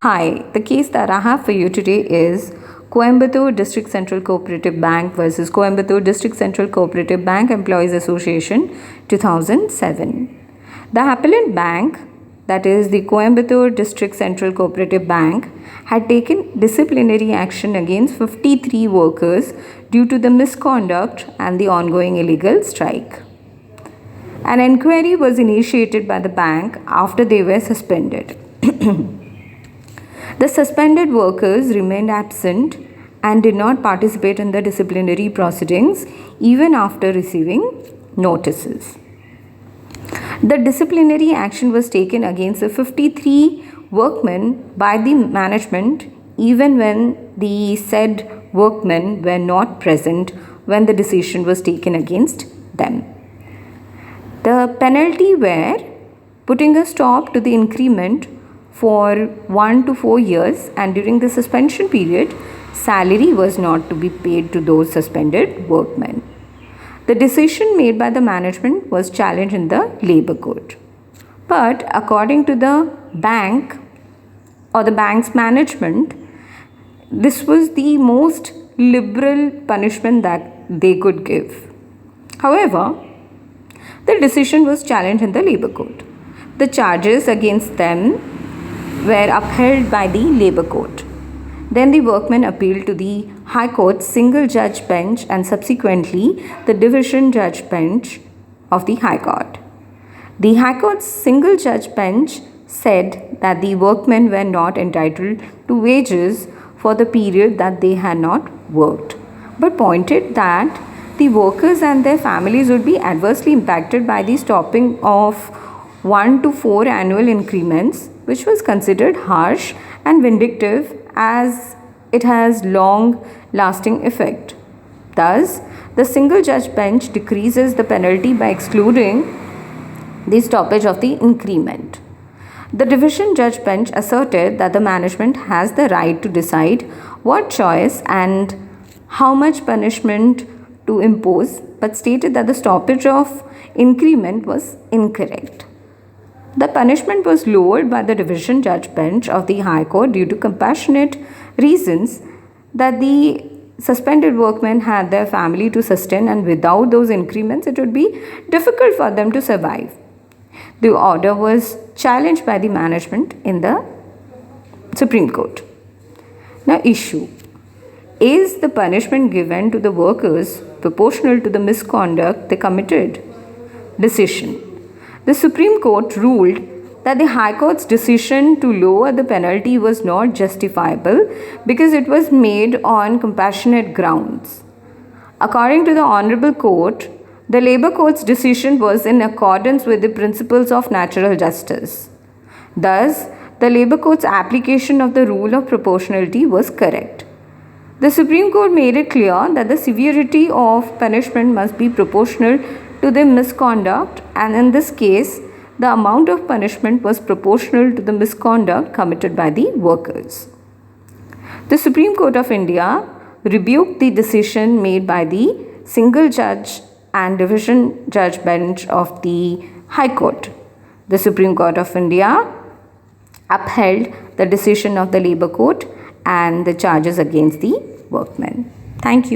Hi, the case that I have for you today is Coimbatore District Central Cooperative Bank versus Coimbatore District Central Cooperative Bank Employees Association 2007. The appellant bank, that is the Coimbatore District Central Cooperative Bank, had taken disciplinary action against 53 workers due to the misconduct and the ongoing illegal strike. An inquiry was initiated by the bank after they were suspended. The suspended workers remained absent and did not participate in the disciplinary proceedings even after receiving notices. The disciplinary action was taken against the 53 workmen by the management even when the said workmen were not present when the decision was taken against them. The penalty were putting a stop to the increment for 1 to 4 years, and during the suspension period, salary was not to be paid to those suspended workmen. The decision made by the management was challenged in the labor court. But according to the bank or the bank's management, this was the most liberal punishment that they could give. However, the decision was challenged in the labor court. The charges against them were upheld by the labor court. Then the workmen appealed to the High Court's single judge bench and subsequently the division judge bench of the High Court. The High Court's single judge bench said that the workmen were not entitled to wages for the period that they had not worked, but pointed that the workers and their families would be adversely impacted by the stopping of 1 to 4 annual increments, which was considered harsh and vindictive as it has long lasting effect. Thus, the single judge bench decreases the penalty by excluding the stoppage of the increment. The division judge bench asserted that the management has the right to decide what choice and how much punishment to impose, but stated that the stoppage of increment was incorrect. The punishment was lowered by the division judge bench of the High Court due to compassionate reasons that the suspended workmen had their family to sustain, and without those increments it would be difficult for them to survive. The order was challenged by the management in the Supreme Court. Now, issue: is the punishment given to the workers proportional to the misconduct they committed? Decision: the Supreme Court ruled that the High Court's decision to lower the penalty was not justifiable because it was made on compassionate grounds. According to the Honorable Court, the Labour Court's decision was in accordance with the principles of natural justice. Thus, the Labour Court's application of the rule of proportionality was correct. The Supreme Court made it clear that the severity of punishment must be proportional to the misconduct, and in this case, the amount of punishment was proportional to the misconduct committed by the workers. The Supreme Court of India rebuked the decision made by the single judge and division judge bench of the High Court. The Supreme Court of India upheld the decision of the Labour Court and the charges against the workmen. Thank you.